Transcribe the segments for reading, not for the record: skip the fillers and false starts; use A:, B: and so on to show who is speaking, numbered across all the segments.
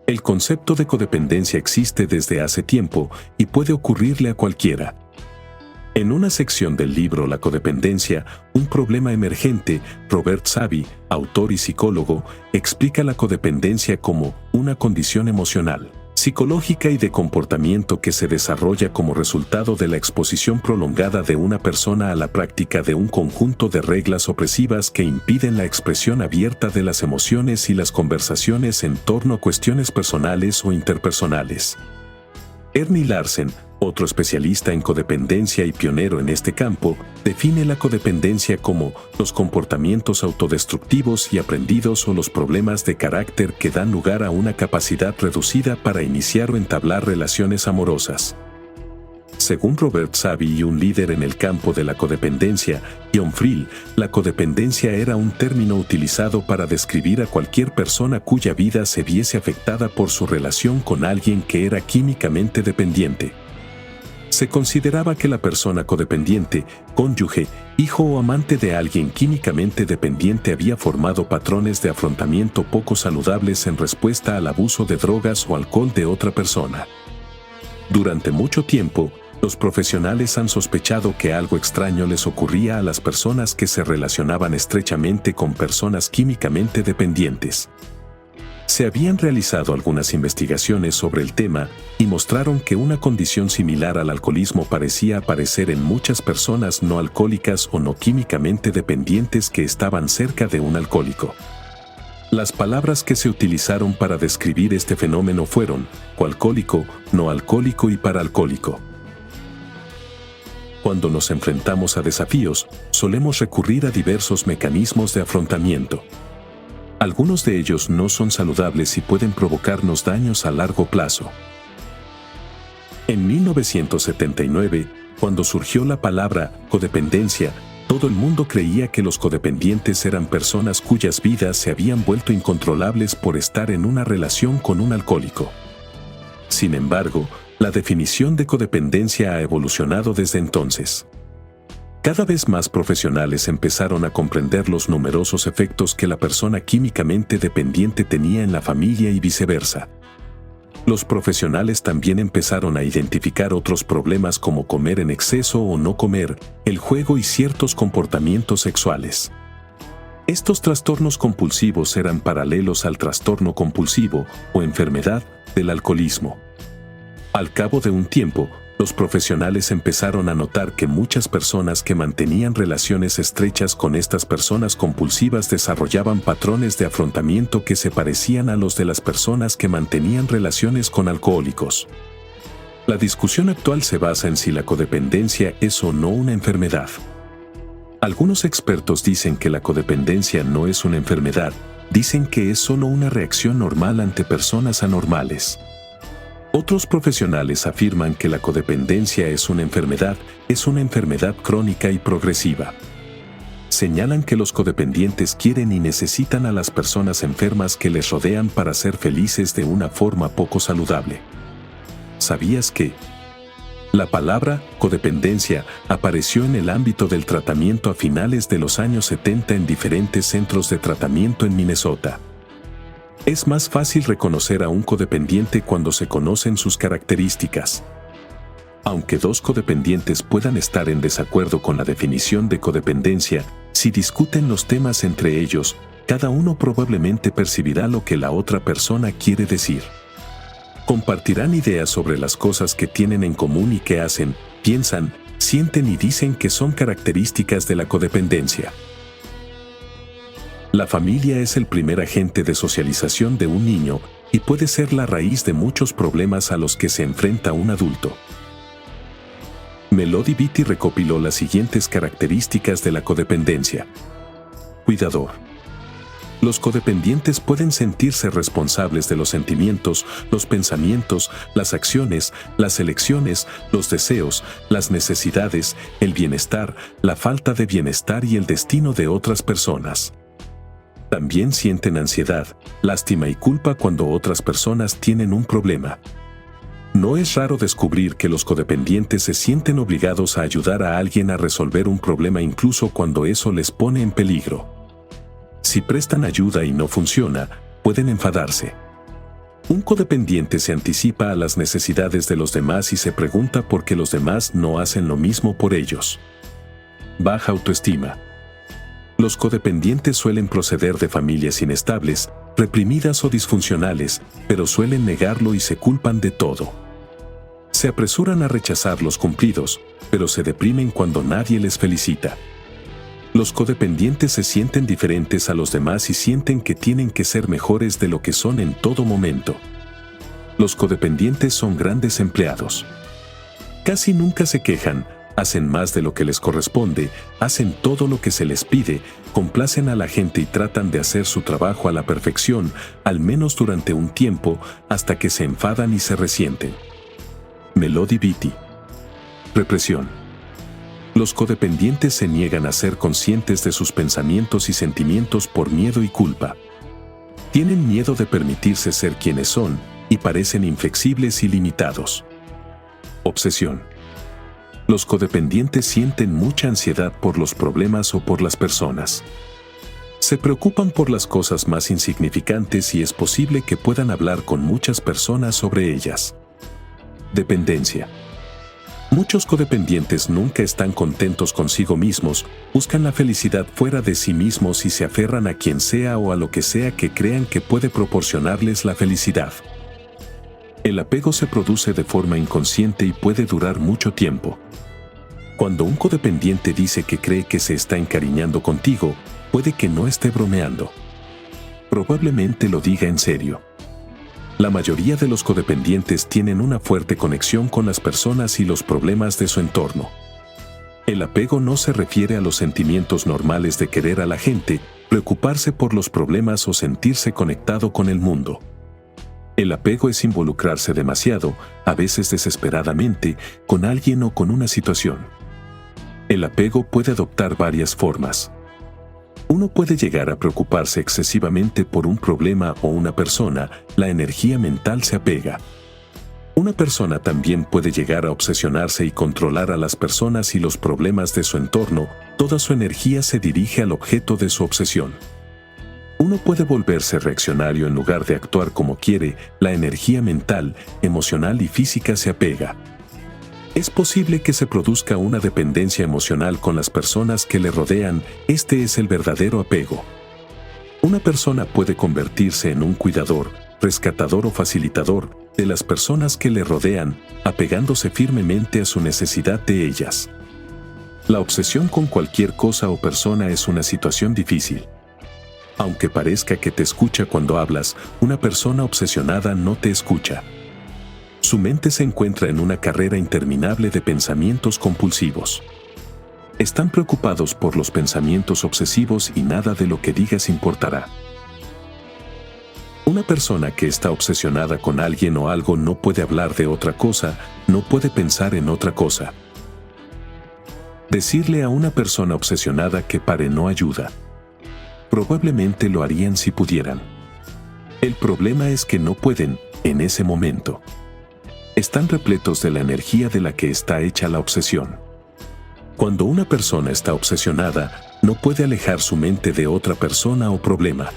A: El concepto de codependencia existe desde hace tiempo y puede ocurrirle a cualquiera. En una sección del libro La codependencia, un problema emergente, Robert Savy, autor y psicólogo, explica la codependencia como una condición emocional, psicológica y de comportamiento que se desarrolla como resultado de la exposición prolongada de una persona a la práctica de un conjunto de reglas opresivas que impiden la expresión abierta de las emociones y las conversaciones en torno a cuestiones personales o interpersonales. Ernie Larsen, otro especialista en codependencia y pionero en este campo, define la codependencia como los comportamientos autodestructivos y aprendidos o los problemas de carácter que dan lugar a una capacidad reducida para iniciar o entablar relaciones amorosas. Según Robert Savy y un líder en el campo de la codependencia, John Friel, la codependencia era un término utilizado para describir a cualquier persona cuya vida se viese afectada por su relación con alguien que era químicamente dependiente. Se consideraba que la persona codependiente, cónyuge, hijo o amante de alguien químicamente dependiente había formado patrones de afrontamiento poco saludables en respuesta al abuso de drogas o alcohol de otra persona. Durante mucho tiempo, los profesionales han sospechado que algo extraño les ocurría a las personas que se relacionaban estrechamente con personas químicamente dependientes. Se habían realizado algunas investigaciones sobre el tema y mostraron que una condición similar al alcoholismo parecía aparecer en muchas personas no alcohólicas o no químicamente dependientes que estaban cerca de un alcohólico. Las palabras que se utilizaron para describir este fenómeno fueron coalcohólico, no alcohólico y paraalcohólico. Cuando nos enfrentamos a desafíos, solemos recurrir a diversos mecanismos de afrontamiento. Algunos de ellos no son saludables y pueden provocarnos daños a largo plazo. En 1979, cuando surgió la palabra codependencia, todo el mundo creía que los codependientes eran personas cuyas vidas se habían vuelto incontrolables por estar en una relación con un alcohólico. Sin embargo, la definición de codependencia ha evolucionado desde entonces. Cada vez más profesionales empezaron a comprender los numerosos efectos que la persona químicamente dependiente tenía en la familia y viceversa. Los profesionales también empezaron a identificar otros problemas como comer en exceso o no comer, el juego y ciertos comportamientos sexuales. Estos trastornos compulsivos eran paralelos al trastorno compulsivo o enfermedad del alcoholismo. Al cabo de un tiempo, los profesionales empezaron a notar que muchas personas que mantenían relaciones estrechas con estas personas compulsivas desarrollaban patrones de afrontamiento que se parecían a los de las personas que mantenían relaciones con alcohólicos. La discusión actual se basa en si la codependencia es o no una enfermedad. Algunos expertos dicen que la codependencia no es una enfermedad, dicen que es solo una reacción normal ante personas anormales. Otros profesionales afirman que la codependencia es una enfermedad crónica y progresiva. Señalan que los codependientes quieren y necesitan a las personas enfermas que les rodean para ser felices de una forma poco saludable. ¿Sabías que la palabra codependencia apareció en el ámbito del tratamiento a finales de los años 70 en diferentes centros de tratamiento en Minnesota? Es más fácil reconocer a un codependiente cuando se conocen sus características. Aunque dos codependientes puedan estar en desacuerdo con la definición de codependencia, si discuten los temas entre ellos, cada uno probablemente percibirá lo que la otra persona quiere decir. Compartirán ideas sobre las cosas que tienen en común y que hacen, piensan, sienten y dicen que son características de la codependencia. La familia es el primer agente de socialización de un niño y puede ser la raíz de muchos problemas a los que se enfrenta un adulto. Melody Beatty recopiló las siguientes características de la codependencia. Cuidador. Los codependientes pueden sentirse responsables de los sentimientos, los pensamientos, las acciones, las elecciones, los deseos, las necesidades, el bienestar, la falta de bienestar y el destino de otras personas. También sienten ansiedad, lástima y culpa cuando otras personas tienen un problema. No es raro descubrir que los codependientes se sienten obligados a ayudar a alguien a resolver un problema incluso cuando eso les pone en peligro. Si prestan ayuda y no funciona, pueden enfadarse. Un codependiente se anticipa a las necesidades de los demás y se pregunta por qué los demás no hacen lo mismo por ellos. Baja autoestima. Los codependientes suelen proceder de familias inestables, reprimidas o disfuncionales, pero suelen negarlo y se culpan de todo. Se apresuran a rechazar los cumplidos, pero se deprimen cuando nadie les felicita. Los codependientes se sienten diferentes a los demás y sienten que tienen que ser mejores de lo que son en todo momento. Los codependientes son grandes empleados. Casi nunca se quejan, hacen más de lo que les corresponde, hacen todo lo que se les pide, complacen a la gente y tratan de hacer su trabajo a la perfección, al menos durante un tiempo, hasta que se enfadan y se resienten. Melody Beattie. Represión. Los codependientes se niegan a ser conscientes de sus pensamientos y sentimientos por miedo y culpa. Tienen miedo de permitirse ser quienes son y parecen inflexibles y limitados. Obsesión. Los codependientes sienten mucha ansiedad por los problemas o por las personas. Se preocupan por las cosas más insignificantes y es posible que puedan hablar con muchas personas sobre ellas. Dependencia. Muchos codependientes nunca están contentos consigo mismos, buscan la felicidad fuera de sí mismos y se aferran a quien sea o a lo que sea que crean que puede proporcionarles la felicidad. El apego se produce de forma inconsciente y puede durar mucho tiempo. Cuando un codependiente dice que cree que se está encariñando contigo, puede que no esté bromeando. Probablemente lo diga en serio. La mayoría de los codependientes tienen una fuerte conexión con las personas y los problemas de su entorno. El apego no se refiere a los sentimientos normales de querer a la gente, preocuparse por los problemas o sentirse conectado con el mundo. El apego es involucrarse demasiado, a veces desesperadamente, con alguien o con una situación. El apego puede adoptar varias formas. Uno puede llegar a preocuparse excesivamente por un problema o una persona, la energía mental se apega. Una persona también puede llegar a obsesionarse y controlar a las personas y los problemas de su entorno, toda su energía se dirige al objeto de su obsesión. Uno puede volverse reaccionario en lugar de actuar como quiere, la energía mental, emocional y física se apega. Es posible que se produzca una dependencia emocional con las personas que le rodean, este es el verdadero apego. Una persona puede convertirse en un cuidador, rescatador o facilitador de las personas que le rodean, apegándose firmemente a su necesidad de ellas. La obsesión con cualquier cosa o persona es una situación difícil. Aunque parezca que te escucha cuando hablas, una persona obsesionada no te escucha. Su mente se encuentra en una carrera interminable de pensamientos compulsivos. Están preocupados por los pensamientos obsesivos y nada de lo que digas importará. Una persona que está obsesionada con alguien o algo no puede hablar de otra cosa, no puede pensar en otra cosa. Decirle a una persona obsesionada que pare no ayuda. Probablemente lo harían si pudieran. El problema es que no pueden, en ese momento. Están repletos de la energía de la que está hecha la obsesión. Cuando una persona está obsesionada, no puede alejar su mente de otra persona o problema.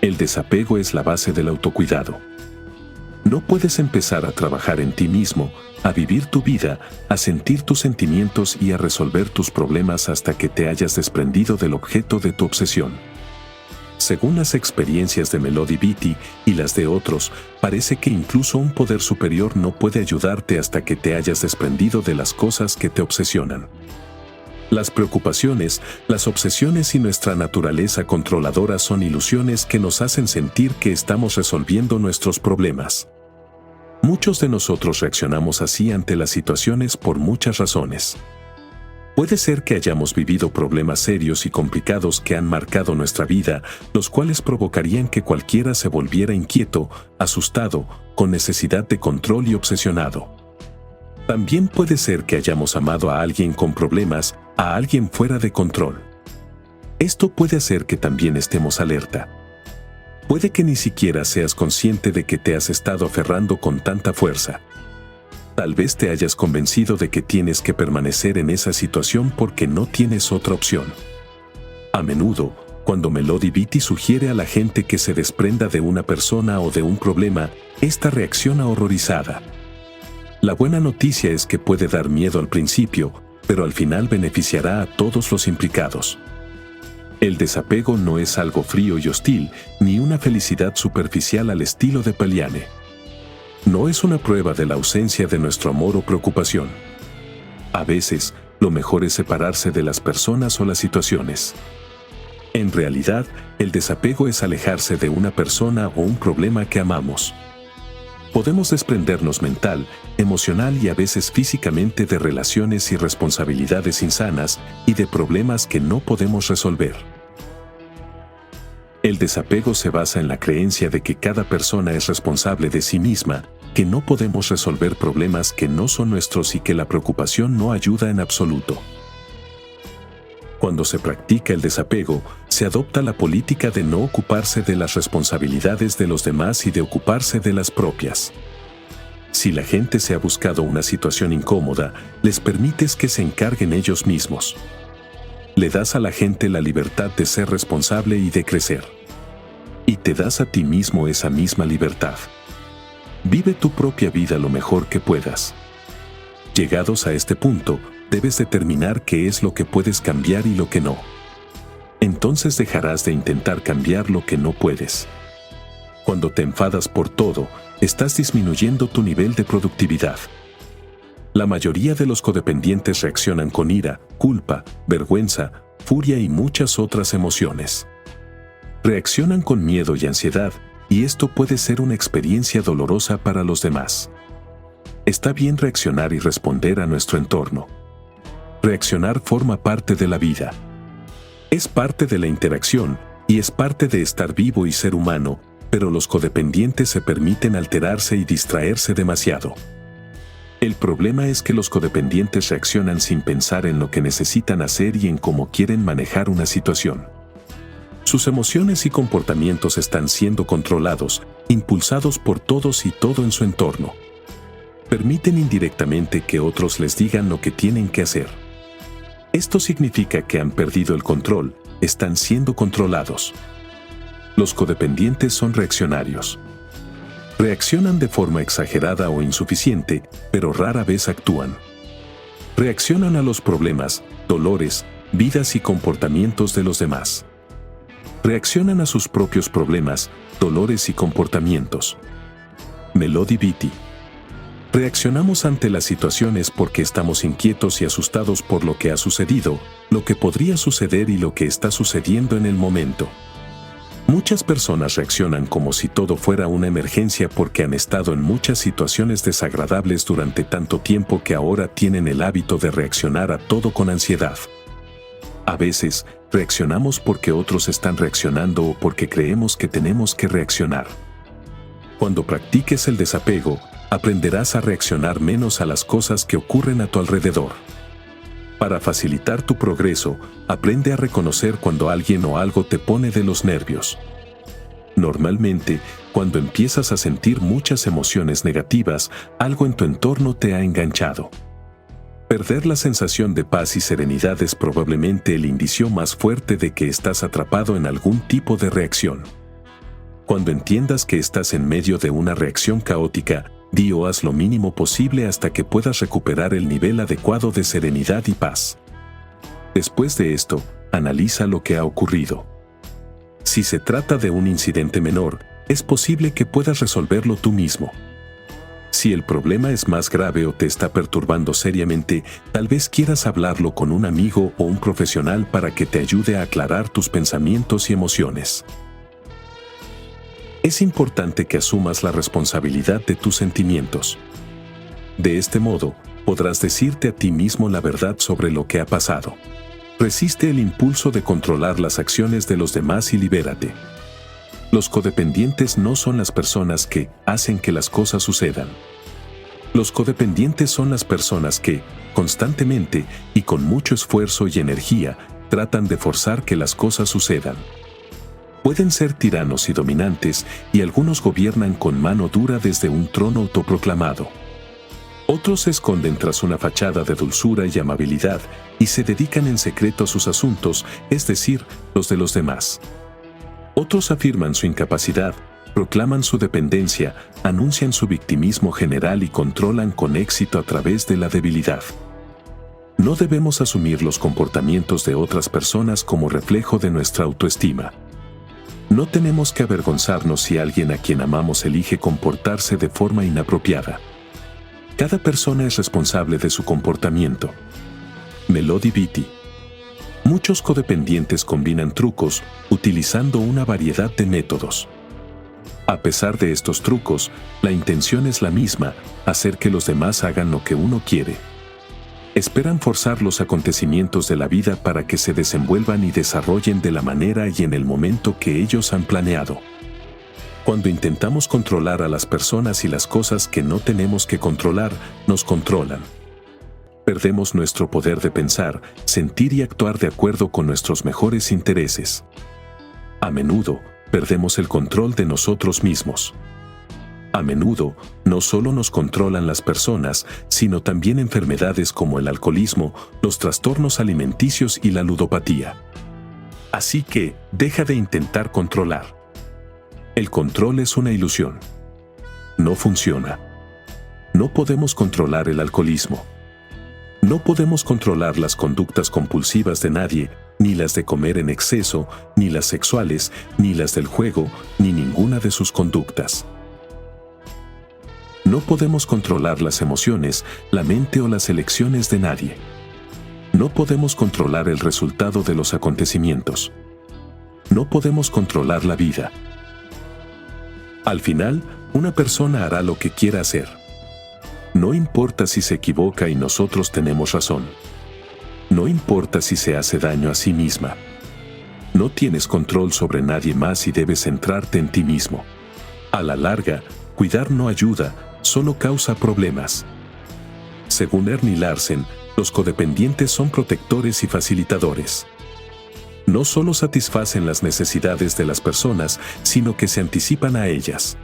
A: El desapego es la base del autocuidado. No puedes empezar a trabajar en ti mismo, a vivir tu vida, a sentir tus sentimientos y a resolver tus problemas hasta que te hayas desprendido del objeto de tu obsesión. Según las experiencias de Melody Beattie y las de otros, parece que incluso un poder superior no puede ayudarte hasta que te hayas desprendido de las cosas que te obsesionan. Las preocupaciones, las obsesiones y nuestra naturaleza controladora son ilusiones que nos hacen sentir que estamos resolviendo nuestros problemas. Muchos de nosotros reaccionamos así ante las situaciones por muchas razones. Puede ser que hayamos vivido problemas serios y complicados que han marcado nuestra vida, los cuales provocarían que cualquiera se volviera inquieto, asustado, con necesidad de control y obsesionado. También puede ser que hayamos amado a alguien con problemas, a alguien fuera de control. Esto puede hacer que también estemos alerta. Puede que ni siquiera seas consciente de que te has estado aferrando con tanta fuerza. Tal vez te hayas convencido de que tienes que permanecer en esa situación porque no tienes otra opción. A menudo, Cuando Melody Beatty sugiere a la gente que se desprenda de una persona o de un problema, esta reacciona horrorizada. La buena noticia es que puede dar miedo al principio, pero al final beneficiará a todos los implicados. El desapego no es algo frío y hostil, ni una felicidad superficial al estilo de Paliane. No es una prueba de la ausencia de nuestro amor o preocupación. A veces, lo mejor es separarse de las personas o las situaciones. En realidad, el desapego es alejarse de una persona o un problema que amamos. Podemos desprendernos mental, emocional y a veces físicamente de relaciones y responsabilidades insanas y de problemas que no podemos resolver. El desapego se basa en la creencia de que cada persona es responsable de sí misma, que no podemos resolver problemas que no son nuestros y que la preocupación no ayuda en absoluto. Cuando se practica el desapego, se adopta la política de no ocuparse de las responsabilidades de los demás y de ocuparse de las propias. Si la gente se ha buscado una situación incómoda, les permites que se encarguen ellos mismos. Le das a la gente la libertad de ser responsable y de crecer. Y te das a ti mismo esa misma libertad. Vive tu propia vida lo mejor que puedas. Llegados a este punto, debes determinar qué es lo que puedes cambiar y lo que no. Entonces dejarás de intentar cambiar lo que no puedes. Cuando te enfadas por todo, estás disminuyendo tu nivel de productividad. La mayoría de los codependientes reaccionan con ira, culpa, vergüenza, furia y muchas otras emociones. Reaccionan con miedo y ansiedad, y esto puede ser una experiencia dolorosa para los demás. Está bien reaccionar y responder a nuestro entorno. Reaccionar forma parte de la vida. Es parte de la interacción y es parte de estar vivo y ser humano, pero los codependientes se permiten alterarse y distraerse demasiado. El problema es que los codependientes reaccionan sin pensar en lo que necesitan hacer y en cómo quieren manejar una situación. Sus emociones y comportamientos están siendo controlados, impulsados por todos y todo en su entorno. Permiten indirectamente que otros les digan lo que tienen que hacer. Esto significa que han perdido el control, están siendo controlados. Los codependientes son reaccionarios. Reaccionan de forma exagerada o insuficiente, pero rara vez actúan. Reaccionan a los problemas, dolores, vidas y comportamientos de los demás. Reaccionan a sus propios problemas, dolores y comportamientos. Melody Beatty. Reaccionamos ante las situaciones porque estamos inquietos y asustados por lo que ha sucedido, lo que podría suceder y lo que está sucediendo en el momento. Muchas personas reaccionan como si todo fuera una emergencia porque han estado en muchas situaciones desagradables durante tanto tiempo que ahora tienen el hábito de reaccionar a todo con ansiedad. A veces, reaccionamos porque otros están reaccionando o porque creemos que tenemos que reaccionar. Cuando practiques el desapego, aprenderás a reaccionar menos a las cosas que ocurren a tu alrededor. Para facilitar tu progreso, aprende a reconocer cuando alguien o algo te pone de los nervios. Normalmente, cuando empiezas a sentir muchas emociones negativas, algo en tu entorno te ha enganchado. Perder la sensación de paz y serenidad es probablemente el indicio más fuerte de que estás atrapado en algún tipo de reacción. Cuando entiendas que estás en medio de una reacción caótica, di o haz lo mínimo posible hasta que puedas recuperar el nivel adecuado de serenidad y paz. Después de esto, analiza lo que ha ocurrido. Si se trata de un incidente menor, es posible que puedas resolverlo tú mismo. Si el problema es más grave o te está perturbando seriamente, tal vez quieras hablarlo con un amigo o un profesional para que te ayude a aclarar tus pensamientos y emociones. Es importante que asumas la responsabilidad de tus sentimientos. De este modo, podrás decirte a ti mismo la verdad sobre lo que ha pasado. Resiste el impulso de controlar las acciones de los demás y libérate. Los codependientes no son las personas que hacen que las cosas sucedan. Los codependientes son las personas que, constantemente y con mucho esfuerzo y energía, tratan de forzar que las cosas sucedan. Pueden ser tiranos y dominantes, y algunos gobiernan con mano dura desde un trono autoproclamado. Otros se esconden tras una fachada de dulzura y amabilidad y se dedican en secreto a sus asuntos, es decir, los de los demás. Otros afirman su incapacidad, proclaman su dependencia, anuncian su victimismo general y controlan con éxito a través de la debilidad. No debemos asumir los comportamientos de otras personas como reflejo de nuestra autoestima. No tenemos que avergonzarnos si alguien a quien amamos elige comportarse de forma inapropiada. Cada persona es responsable de su comportamiento. Melody Beattie. Muchos codependientes combinan trucos, utilizando una variedad de métodos. A pesar de estos trucos, la intención es la misma, hacer que los demás hagan lo que uno quiere. Esperan forzar los acontecimientos de la vida para que se desenvuelvan y desarrollen de la manera y en el momento que ellos han planeado. Cuando intentamos controlar a las personas y las cosas que no tenemos que controlar, nos controlan. Perdemos nuestro poder de pensar, sentir y actuar de acuerdo con nuestros mejores intereses. A menudo, perdemos el control de nosotros mismos. A menudo, no solo nos controlan las personas, sino también enfermedades como el alcoholismo, los trastornos alimenticios y la ludopatía. Así que, deja de intentar controlar. El control es una ilusión. No funciona. No podemos controlar el alcoholismo. No podemos controlar las conductas compulsivas de nadie, ni las de comer en exceso, ni las sexuales, ni las del juego, ni ninguna de sus conductas. No podemos controlar las emociones, la mente o las elecciones de nadie. No podemos controlar el resultado de los acontecimientos. No podemos controlar la vida. Al final, una persona hará lo que quiera hacer. No importa si se equivoca y nosotros tenemos razón. No importa si se hace daño a sí misma. No tienes control sobre nadie más y debes centrarte en ti mismo. A la larga, cuidar no ayuda, solo causa problemas. Según Ernie Larsen, los codependientes son protectores y facilitadores. No solo satisfacen las necesidades de las personas, sino que se anticipan a ellas.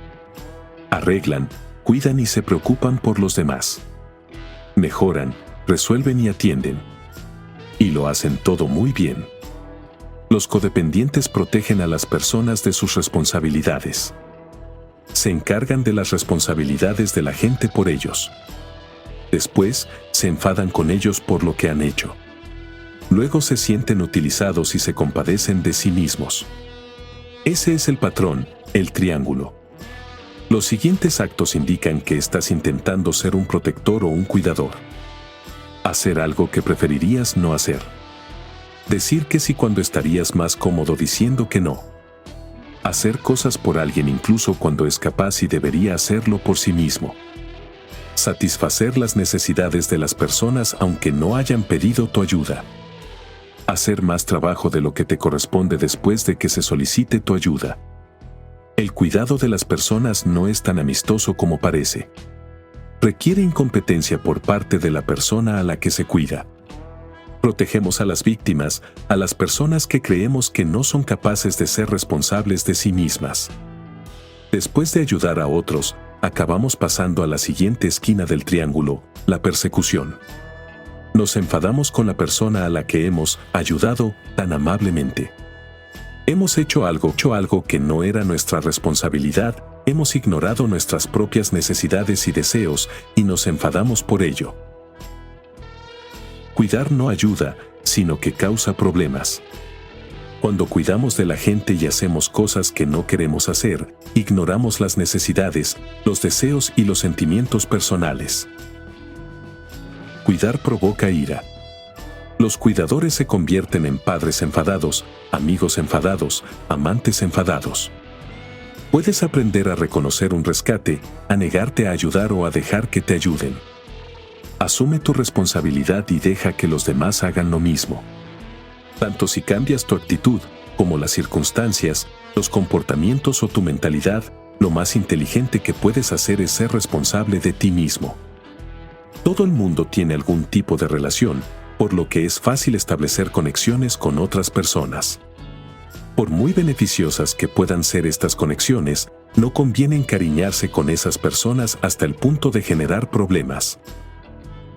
A: Arreglan, cuidan y se preocupan por los demás. Mejoran, resuelven y atienden. Y lo hacen todo muy bien. Los codependientes protegen a las personas de sus responsabilidades. Se encargan de las responsabilidades de la gente por ellos. Después, se enfadan con ellos por lo que han hecho. Luego se sienten utilizados y se compadecen de sí mismos. Ese es el patrón, el triángulo. Los siguientes actos indican que estás intentando ser un protector o un cuidador. Hacer algo que preferirías no hacer. Decir que sí cuando estarías más cómodo diciendo que no. Hacer cosas por alguien incluso cuando es capaz y debería hacerlo por sí mismo. Satisfacer las necesidades de las personas aunque no hayan pedido tu ayuda. Hacer más trabajo de lo que te corresponde después de que se solicite tu ayuda. El cuidado de las personas no es tan amistoso como parece. Requiere incompetencia por parte de la persona a la que se cuida. Protegemos a las víctimas, a las personas que creemos que no son capaces de ser responsables de sí mismas. Después de ayudar a otros, acabamos pasando a la siguiente esquina del triángulo, la persecución. Nos enfadamos con la persona a la que hemos ayudado tan amablemente. Hemos hecho algo que no era nuestra responsabilidad, hemos ignorado nuestras propias necesidades y deseos y nos enfadamos por ello. Cuidar no ayuda, sino que causa problemas. Cuando cuidamos de la gente y hacemos cosas que no queremos hacer, ignoramos las necesidades, los deseos y los sentimientos personales. Cuidar provoca ira. Los cuidadores se convierten en padres enfadados, amigos enfadados, amantes enfadados. Puedes aprender a reconocer un rescate, a negarte a ayudar o a dejar que te ayuden. Asume tu responsabilidad y deja que los demás hagan lo mismo. Tanto si cambias tu actitud, como las circunstancias, los comportamientos o tu mentalidad, lo más inteligente que puedes hacer es ser responsable de ti mismo. Todo el mundo tiene algún tipo de relación, por lo que es fácil establecer conexiones con otras personas. Por muy beneficiosas que puedan ser estas conexiones, No conviene encariñarse con esas personas hasta el punto de generar problemas.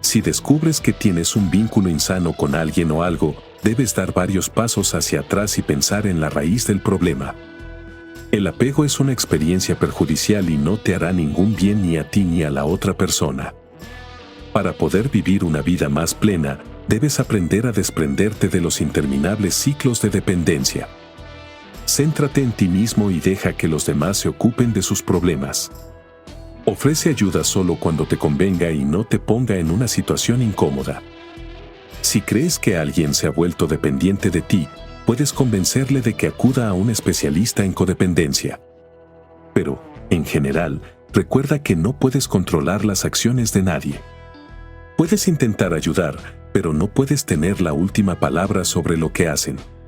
A: Si descubres que tienes un vínculo insano con alguien o algo, debes dar varios pasos hacia atrás y pensar en la raíz del problema. El apego es una experiencia perjudicial y no te hará ningún bien ni a ti ni a la otra persona. Para poder vivir una vida más plena, debes aprender a desprenderte de los interminables ciclos de dependencia. Céntrate en ti mismo y deja que los demás se ocupen de sus problemas. Ofrece ayuda solo cuando te convenga y no te ponga en una situación incómoda. Si crees que alguien se ha vuelto dependiente de ti, puedes convencerle de que acuda a un especialista en codependencia. Pero, en general, recuerda que no puedes controlar las acciones de nadie. Puedes intentar ayudar, pero no puedes tener la última palabra sobre lo que hacen.